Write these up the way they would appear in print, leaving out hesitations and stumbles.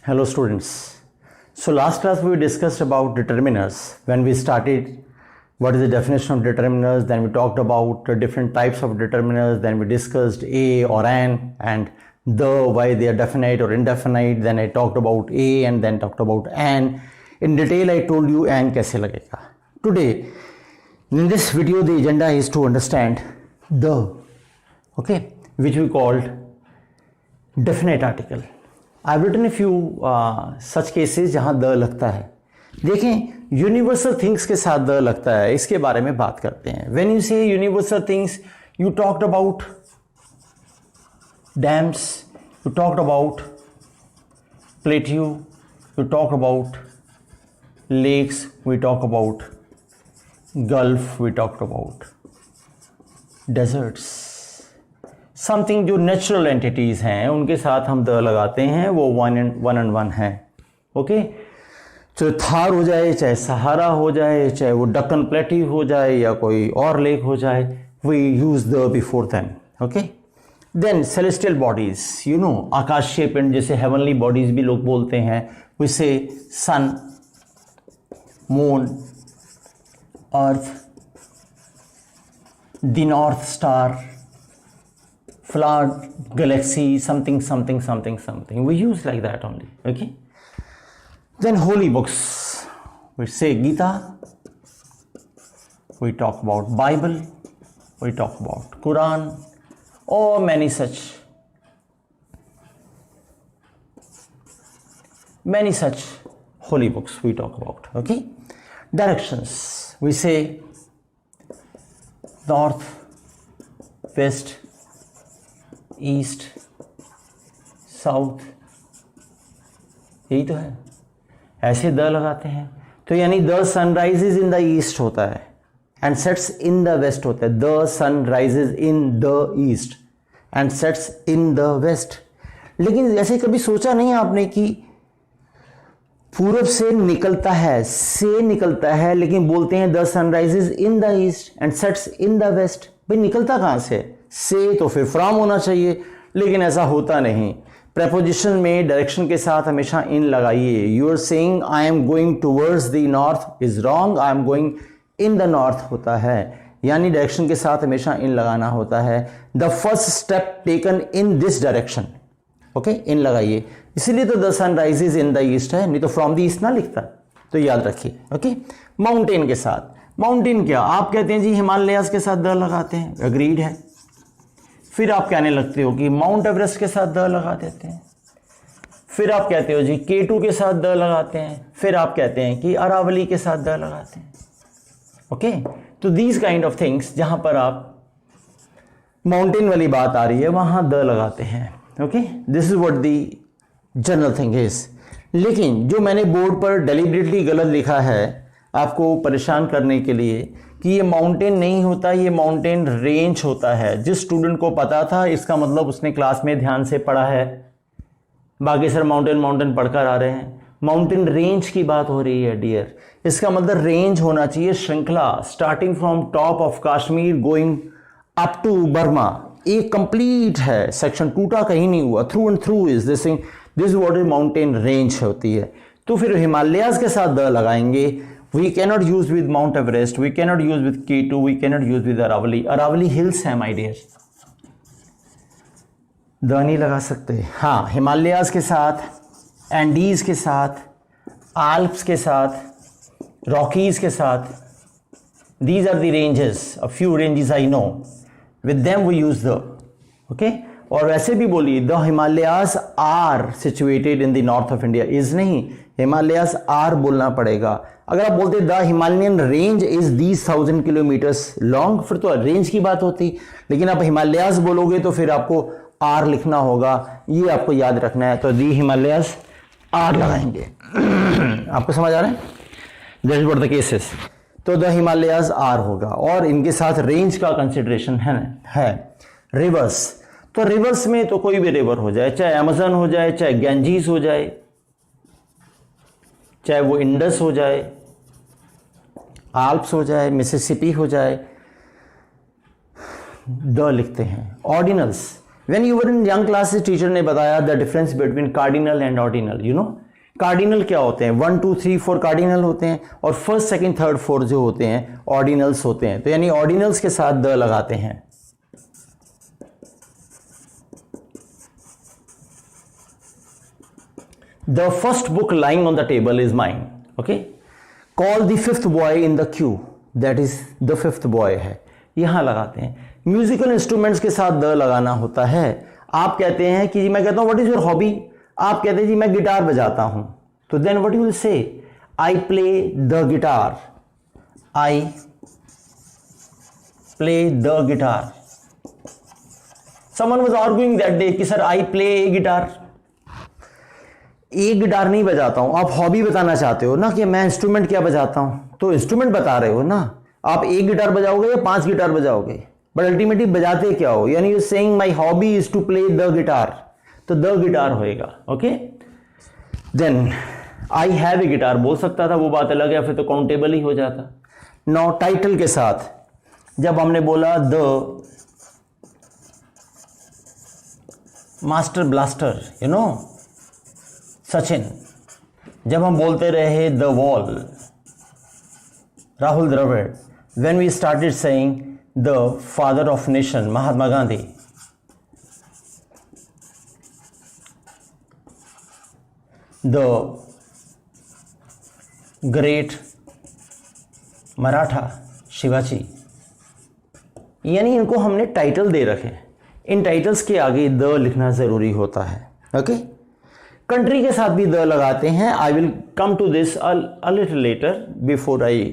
Hello students. So last class we discussed about determiners. When we started, what is the definition of determiners, then we talked about different types of determiners, then we discussed a or an and the, why they are definite or indefinite, then I talked about a and then talked about an. In detail I told you an kaise lagega. Today in this video the agenda is to understand the, okay, which we called definite article. I have written a few such cases जहां the लगता है. देखें, universal things के साथ the लगता है, इसके बारे में बात करते हैं. When you say universal things, you talked about dams, you talked about plateau, you talk about lakes, we talk about gulf, we talk about deserts. Something जो नेचुरल एंटिटीज़ हैं उनके साथ हम द लगाते हैं, वो वन एंड वन है. Okay, चाहे थार हो जाए, चाहे सहारा हो जाए, चाहे वो डक्कन प्लेट्यू हो जाए या कोई और लेक हो जाए, we use the before them. Okay, then celestial bodies, you know, आकाशीय पिंड, जैसे हेवनली बॉडीज भी लोग बोलते हैं. वैसे sun, moon, earth, the north star, flower, galaxy, something. We use like that only. Okay. Then holy books, we say Gita, we talk about Bible, we talk about Quran, or many such holy books we talk about. Okay. Directions, we say north, west, east, south, यही तो है. ऐसे the लगाते हैं तो यानी the sun rises in the east होता है and sets in the west होता है. The sun rises in the east and sets in the west. लेकिन ऐसे कभी सोचा नहीं आपने कि पूरब से निकलता है, लेकिन बोलते हैं the sun rises in the east and sets in the west. भाई निकलता कहां से तो फिर फ्रॉम होना चाहिए, लेकिन ऐसा होता नहीं. प्रेपोजिशन में डायरेक्शन के साथ हमेशा इन लगाइए. You are saying I am going towards the north is wrong, I am going in the north होता है, यानी डायरेक्शन के साथ हमेशा इन लगाना होता है. The first step taken in this direction, okay, in लगाइए. इसीलिए तो the sun rises in the east है, नहीं तो फ्रॉम द ईस्ट ना लिखता. तो याद रखिए. ओके, माउंटेन के साथ, माउंटेन क्या आप कहते हैं जी हिमालयाज के साथ द लगाते हैं, अग्रीड है. फिर आप कहने लगते हो कि माउंट एवरेस्ट के साथ द लगा देते हैं. फिर आप कहते हो जी K2 के साथ द लगाते हैं. फिर आप कहते हैं कि अरावली के साथ द लगाते हैं. ओके, तो दीज काइंड ऑफ थिंग्स, जहां पर आप माउंटेन वाली बात आ रही है वहां द लगाते हैं. Okay, this is what the general thing is. लेकिन जो मैंने बोर्ड पर डेलिबरेटली गलत लिखा है आपको परेशान करने के लिए कि ये माउंटेन नहीं होता, ये माउंटेन रेंज होता है. जिस स्टूडेंट को पता था इसका मतलब उसने क्लास में ध्यान से पढ़ा है. बाकी सर माउंटेन पढ़कर आ रहे हैं. माउंटेन रेंज की बात हो रही है डियर. इसका मतलब रेंज होना चाहिए, श्रृंखला, starting from top of Kashmir going up to Burma. एक कंप्लीट है, सेक्शन टूटा कहीं नहीं हुआ. Through and through is this thing, this what is mountain range होती है. तो फिर हिमालयाज के साथ द लगाएंगे. We cannot use with Mount Everest, we cannot use with K2, we cannot use with Aravalli. Aravalli hills है my dear. द नहीं लगा सकते. हाँ, हिमालयाज के साथ, एंडीज के साथ, आल्प्स के साथ, रॉकीज के साथ, these are the ranges, a few ranges I know. With them we use the, okay? और वैसे भी बोलिए the Himalayas are situated in the north of India. Is नहीं, हिमालयाज आर बोलना पड़ेगा. अगर आप बोलते the Himalayan range is these 1000 kilometres long, फिर तो रेंज की बात होती. लेकिन आप हिमालयाज बोलोगे तो फिर आपको आर लिखना होगा, ये आपको याद रखना है. तो दी हिमालयाज आर लगाएंगे. आपको समझ आ रहा है? That is what the case is. तो द हिमालयाज आर होगा और इनके साथ रेंज का कंसिडरेशन है. रिवर्स, तो रिवर्स में तो कोई भी रिवर हो जाए, चाहे अमेजन हो जाए, चाहे गैंजीज हो जाए, चाहे वो इंडस हो जाए, आल्प्स हो जाए, मिसिसिपी हो जाए, द लिखते हैं. Ordinals, when you were in young classes teacher ने बताया the difference between cardinal and ordinal, you know cardinal क्या होते हैं, 1 2 3 4 कार्डिनल होते हैं और फर्स्ट सेकंड थर्ड फोर्थ जो होते हैं ऑर्डिनल्स होते हैं। तो यानी ऑर्डिनल्स के साथ द लगाते हैं। The first book lying on the table is mine. Okay, call the fifth boy in the Q, that is the fifth boy है, यहां लगाते हैं। म्यूजिकल इंस्ट्रूमेंट्स के साथ द लगाना होता है। आप कहते हैं कि मैं कहता हूं व्हाट इज योर हॉबी, आप कहते हैं जी मैं गिटार बजाता हूं, तो then what you will say, I play the guitar, I play the guitar. Someone was arguing that day कि sir I play a guitar, एक गिटार नहीं बजाता हूं। आप हॉबी बताना चाहते हो ना कि मैं इंस्ट्रूमेंट क्या बजाता हूं, तो इंस्ट्रूमेंट बता रहे हो ना। आप एक गिटार बजाओगे या 5 गिटार बजाओगे, बट अल्टीमेटली बजाते क्या हो, यानी you saying my hobby is to play the guitar, तो द गिटार होएगा। Okay, then I have a guitar बोल सकता था, वो बात अलग है, फिर तो काउंटेबल ही हो जाता। नाउ टाइटल के साथ जब हमने बोला the master blaster, you know Sachin, जब हम बोलते रहे the wall Rahul Dravid, when we started saying the father of nation Mahatma Gandhi, the great Maratha Shivaji, यानी इनको हमने टाइटल दे रखे। इन टाइटल्स के आगे द लिखना जरूरी होता है। ओके, कंट्री के साथ भी द लगाते हैं। I will come to this a little later before I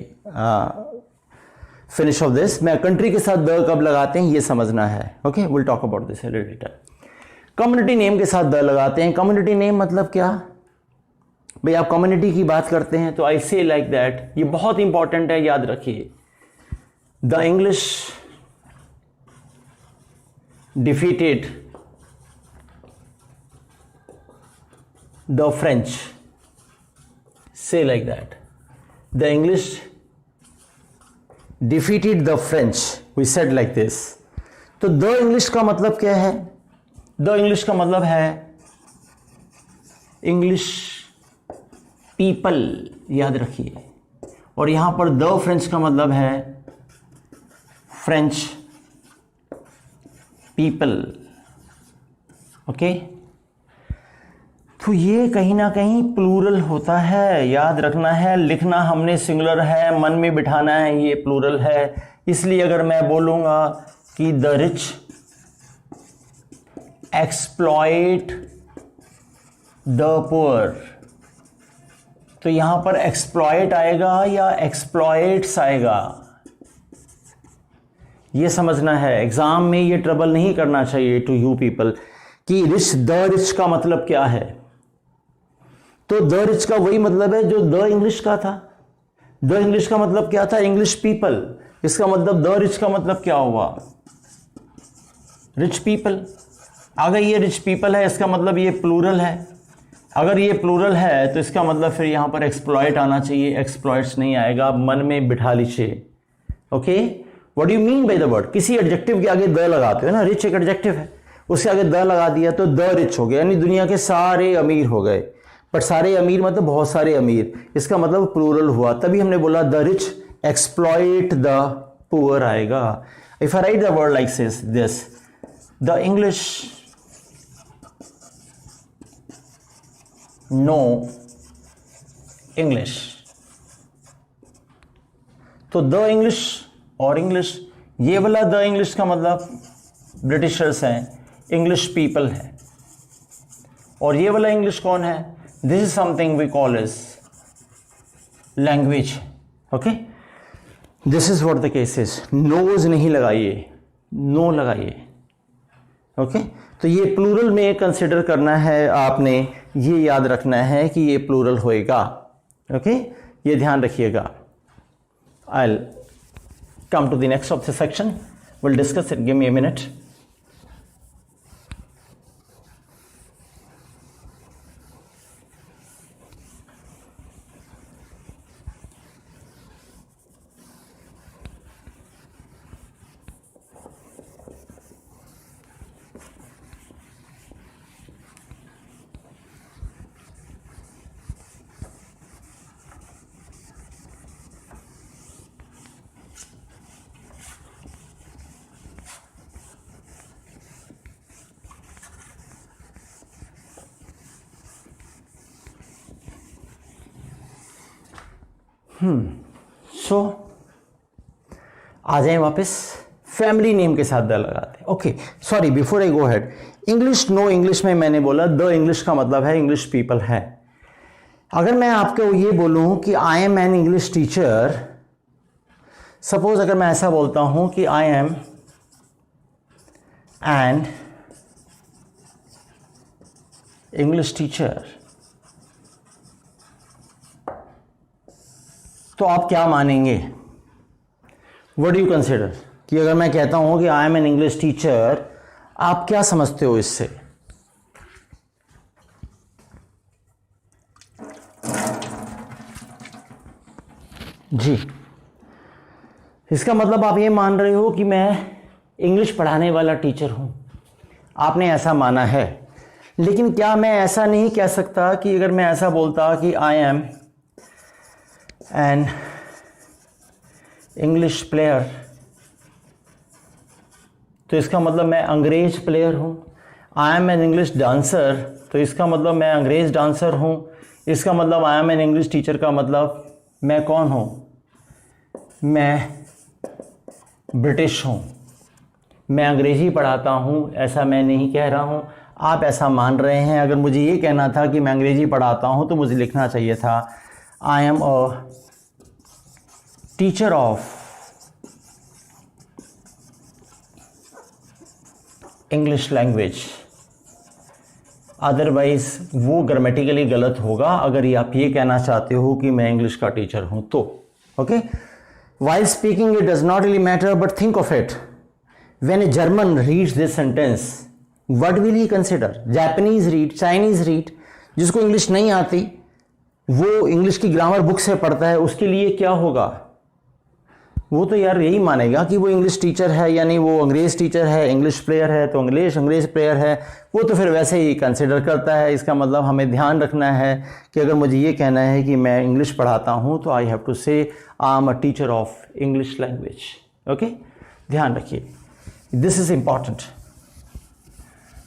finish off this. मैं कंट्री के साथ द कब लगाते हैं ये समझना है। Okay, will talk about this a little later. Community name के साथ द लगाते हैं। कम्युनिटी नेम मतलब क्या भाई, आप कम्युनिटी की बात करते हैं तो आई से लाइक दैट, ये बहुत इंपॉर्टेंट है, याद रखिए। The English defeated the French, say like that, the English defeated the French, we said like this। तो the English का मतलब क्या है, the English का मतलब है English people, याद रखिए। और यहां पर the French का मतलब है French people। ओके, तो ये कहीं ना कहीं प्लूरल होता है, याद रखना है। लिखना हमने सिंगुलर है, मन में बिठाना है ये प्लूरल है। इसलिए अगर मैं बोलूंगा कि the rich exploit the poor, तो यहां पर एक्सप्लॉइट आएगा या एक्सप्लॉइट्स आएगा, ये समझना है। एग्जाम में ये ट्रबल नहीं करना चाहिए टू यू पीपल कि रिच, द रिच का मतलब क्या है। तो द रिच का वही मतलब है जो द इंग्लिश का था। द इंग्लिश का मतलब क्या था, इंग्लिश पीपल। इसका मतलब द रिच का मतलब क्या हुआ, रिच पीपल। अगर ये रिच पीपल है इसका मतलब ये प्लूरल है। अगर ये प्लूरल है तो इसका मतलब फिर यहां पर एक्सप्लॉइट आना चाहिए, एक्सप्लॉइट्स नहीं आएगा, मन में बिठा लीजिए। Okay, what do you mean by the word, किसी एडजेक्टिव के आगे द लगाते हो ना, रिच एक एडजेक्टिव है, उसके आगे द लगा दिया तो द रिच हो गया, यानी दुनिया के सारे अमीर हो गए। बट सारे अमीर मतलब बहुत सारे अमीर, इसका मतलब प्लूरल हुआ, तभी हमने बोला the rich exploit the poor आएगा। If I write the word like this, the English no English, तो द इंग्लिश और इंग्लिश, ये वाला द इंग्लिश का मतलब ब्रिटिशर्स हैं, इंग्लिश पीपल है। और ये वाला इंग्लिश कौन है, this is something we call as language. Okay, this is what the case is. नोज नहीं लगाइए, नो लगाइए। ओके, तो ये प्लूरल में कंसिडर करना है आपने, ये याद रखना है कि ये प्लूरल होएगा। ओके, ये ध्यान रखिएगा। I'll come to the next of the section. We'll discuss it. Give me a minute. सो आ जाए वापस, फैमिली नेम के साथ द लगाते हैं। Okay, sorry, before I go ahead, English, no English में मैंने बोला द इंग्लिश का मतलब है इंग्लिश पीपल है। अगर मैं आपको ये बोलूं कि I am an English teacher, suppose अगर मैं ऐसा बोलता हूं कि I am an English teacher, तो आप क्या मानेंगे? What do you consider? कि अगर मैं कहता हूं कि I am an English teacher, आप क्या समझते हो इससे? जी, इसका मतलब आप ये मान रहे हो कि मैं इंग्लिश पढ़ाने वाला टीचर हूं, आपने ऐसा माना है। लेकिन क्या मैं ऐसा नहीं कह सकता कि अगर मैं ऐसा बोलता कि I am an English player, तो इसका मतलब मैं अंग्रेज प्लेयर हूँ। I am an English dancer, तो इसका मतलब मैं अंग्रेज डांसर हूँ। इसका मतलब I am an English teacher का मतलब मैं कौन हूँ? मैं ब्रिटिश हूँ, मैं अंग्रेजी पढ़ाता हूँ, ऐसा मैं नहीं कह रहा हूँ, आप ऐसा मान रहे हैं। अगर मुझे ये कहना था कि मैं अंग्रेजी पढ़ाता हूँ तो मुझे लिखना चाहिए था आई am a teacher of English language. Otherwise वो ग्रामेटिकली गलत होगा अगर ये आप ये कहना चाहते हो कि मैं इंग्लिश का टीचर हूं तो। Okay, while speaking it does not really matter, but think of it, when a German reads this sentence, what will he consider? Japanese read, Chinese read, जिसको इंग्लिश नहीं आती वो इंग्लिश की ग्रामर बुक से पढ़ता है, उसके लिए क्या होगा? वो तो यार यही मानेगा कि वो इंग्लिश टीचर है, यानी वो अंग्रेज टीचर है, इंग्लिश प्लेयर है तो अंग्रेज प्लेयर है, वो तो फिर वैसे ही कंसिडर करता है। इसका मतलब हमें ध्यान रखना है कि अगर मुझे ये कहना है कि मैं इंग्लिश पढ़ाता हूँ तो आई हैव टू से आई am a teacher of English language. Okay, ध्यान रखिए, this is important.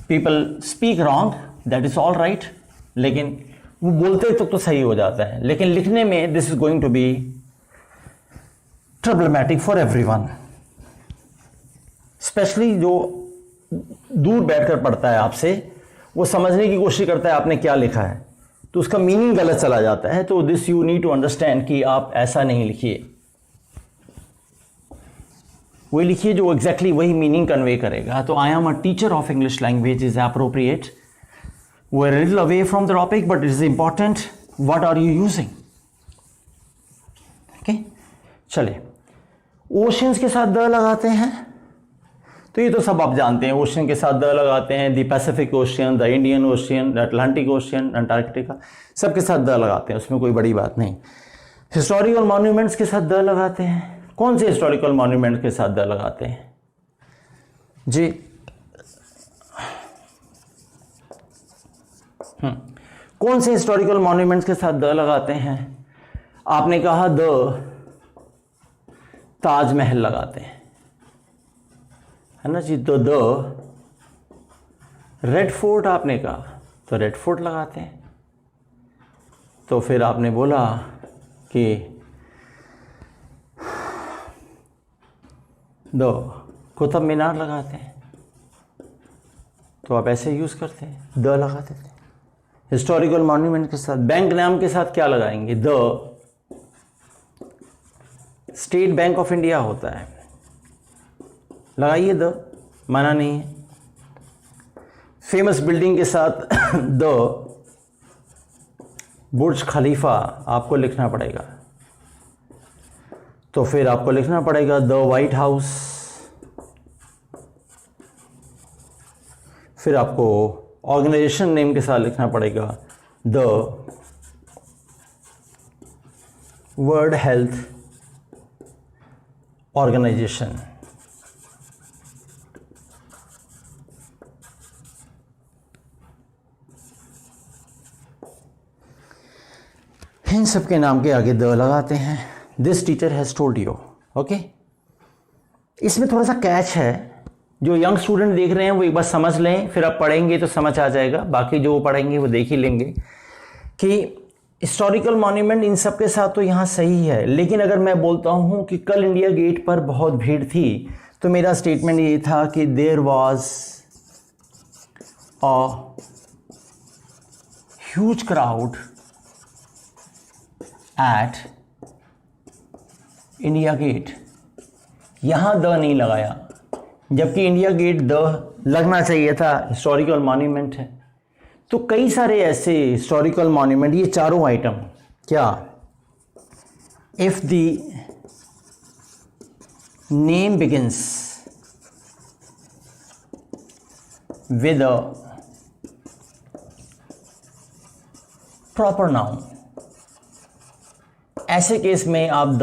People speak wrong, that is all right, लेकिन वो बोलते तो सही हो जाता है, लेकिन लिखने में this is going to be troublematic for everyone, specially जो दूर बैठकर पढ़ता है आपसे, वो समझने की कोशिश करता है आपने क्या लिखा है, तो उसका मीनिंग गलत चला जाता है। तो this you need to understand कि आप ऐसा नहीं लिखिए, वही लिखिए जो एग्जैक्टली वही मीनिंग कन्वे करेगा। तो I am a teacher of English language is appropriate. We are little away from the topic, but it is important what are you using. Okay, चलिए, ओशंस के साथ द लगाते हैं, तो ये तो सब आप जानते हैं, ओशन के साथ द लगाते हैं। The Pacific ocean, the Indian ocean, the Atlantic ocean, Antarctica, सबके साथ द लगाते हैं, उसमें कोई बड़ी बात नहीं। हिस्टोरिकल मॉन्यूमेंट्स के साथ द लगाते हैं। कौन से हिस्टोरिकल मॉन्यूमेंट के साथ द लगाते हैं जी? कौन से हिस्टोरिकल मॉन्यूमेंट्स के साथ द लगाते हैं? आपने कहा द ताजमहल लगाते हैं, है ना जी। तो द रेड फोर्ट आपने कहा, तो रेड फोर्ट लगाते हैं। तो फिर आपने बोला कि द कुतुब मीनार लगाते हैं, तो आप ऐसे यूज़ करते हैं, द लगा देते हैं। हिस्टोरिकल मॉन्यूमेंट के साथ, बैंक नाम के साथ क्या लगाएंगे? The state bank of India होता है, लगाइए द, माना नहीं है। फेमस बिल्डिंग के साथ द बुर्ज खलीफा आपको लिखना पड़ेगा, तो फिर आपको लिखना पड़ेगा द वाइट हाउस। फिर आपको ऑर्गेनाइजेशन नेम के साथ लिखना पड़ेगा द वर्ल्ड हेल्थ ऑर्गेनाइजेशन। इन सब के नाम के आगे द लगाते हैं। This teacher has told you. Okay, इसमें थोड़ा सा कैच है, जो यंग स्टूडेंट देख रहे हैं वो एक बार समझ लें, फिर आप पढ़ेंगे तो समझ आ जाएगा। बाकी जो वो पढ़ेंगे वो देख ही लेंगे कि हिस्टोरिकल मॉन्यूमेंट इन सब के साथ तो यहाँ सही है, लेकिन अगर मैं बोलता हूँ कि कल इंडिया गेट पर बहुत भीड़ थी, तो मेरा स्टेटमेंट ये था कि there was a huge crowd at India gate. यहाँ द नहीं लगाया, जबकि इंडिया गेट द लगना चाहिए था, हिस्टोरिकल मॉन्यूमेंट है। तो कई सारे ऐसे हिस्टोरिकल मॉन्यूमेंट, ये चारों आइटम क्या, if the name begins with a proper noun, ऐसे केस में आप द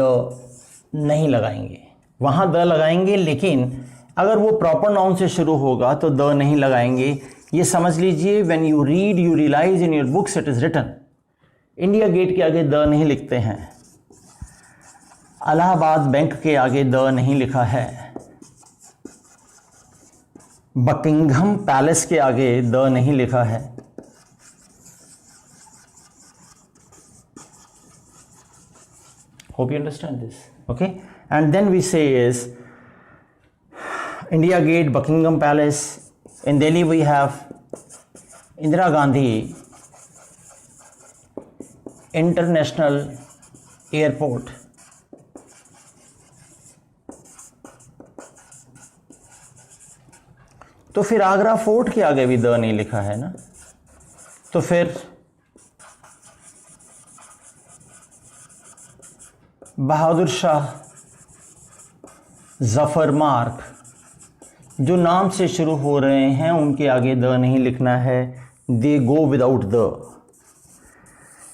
नहीं लगाएंगे, वहां द लगाएंगे, लेकिन अगर वो प्रॉपर नाउन से शुरू होगा तो द नहीं लगाएंगे। ये समझ लीजिए, when you read you realise in your books it is written. India gate के आगे द नहीं लिखते हैं, इलाहाबाद बैंक के आगे द नहीं लिखा है, बकिंघम पैलेस के आगे द नहीं लिखा है, hope you understand this, okay? And then we say is India Gate, Buckingham Palace. In Delhi we have Indira Gandhi International Airport. तो फिर आगरा फोर्ट के आगे भी द नहीं लिखा है ना, तो फिर बहादुर शाह जफर मार्ग, जो नाम से शुरू हो रहे हैं उनके आगे द नहीं लिखना है, they go without the.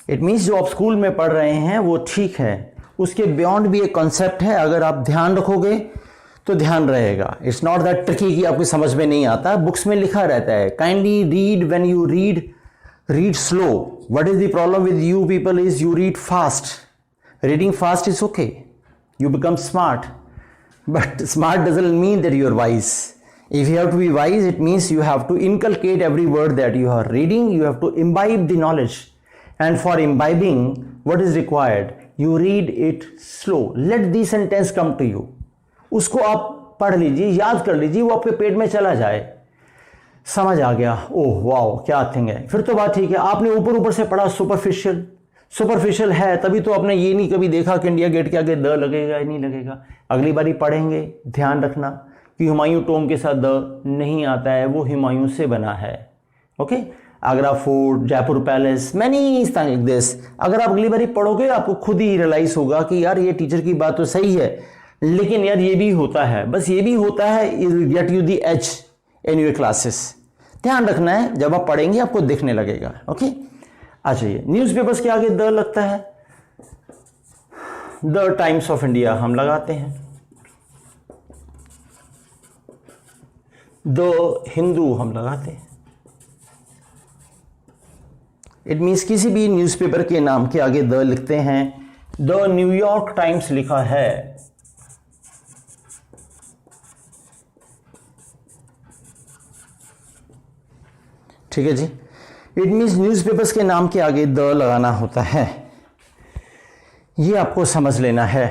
It means जो आप स्कूल में पढ़ रहे हैं वो ठीक है, उसके बियॉन्ड भी एक कॉन्सेप्ट है, अगर आप ध्यान रखोगे तो ध्यान रहेगा। इट्स नॉट दैट ट्रिकी कि आपको समझ में नहीं आता, बुक्स में लिखा रहता है, kindly read when you read slow. What is the problem with you people is you read fast. Reading fast is okay, you become smart, but smart doesn't mean that you are wise. If you have to be wise, it means you have to inculcate every word that you are reading, you have to imbibe the knowledge, and for imbibing what is required, you read it slow, let the sentence come to you, उसको आप पढ़ लीजिए, याद कर लीजिए, वो आपके पेट में चला जाए, समझ आ गया, ओह वाओ क्या थिंग है, फिर तो बात ठीक है। आपने ऊपर ऊपर से पढ़ा, सुपरफिशियल है, तभी तो आपने ये नहीं कभी देखा कि इंडिया गेट के आगे द लगेगा या नहीं लगेगा। अगली बारी पढ़ेंगे, ध्यान रखना कि हुमायूं टोम के साथ द नहीं आता है, वो हुमायूं से बना है, okay. Agra fort, Jaipur palace, many things like this. अगर आप अगली बारी पढ़ोगे आपको खुद ही रियलाइज होगा कि यार ये टीचर की बात तो सही है, लेकिन यार ये भी होता है, बस ये भी होता है, get you the edge in your classes. ध्यान रखना है, जब आप पढ़ेंगे आपको दिखने लगेगा, ओके। अच्छा, ये न्यूज़पेपर्स के आगे द लगता है, द टाइम्स ऑफ इंडिया हम लगाते हैं, द हिंदू हम लगाते हैं। इट मीन्स किसी भी न्यूज़पेपर के नाम के आगे द लिखते हैं। द न्यूयॉर्क टाइम्स लिखा है, ठीक है जी। इट मीन्स न्यूज़पेपर्स के नाम के आगे द लगाना होता है, ये आपको समझ लेना है।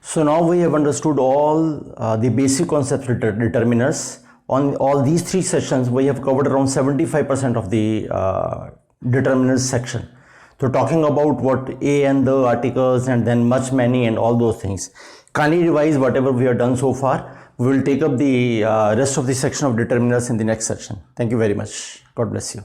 So now we have understood all the basic concepts of determiners. On all these three sessions, we have covered around 75% of the determiners section. So talking about what a and the articles and then much, many and all those things. Kindly revise whatever we have done so far. We will take up the rest of the section of determiners in the next section. Thank you very much. God bless you.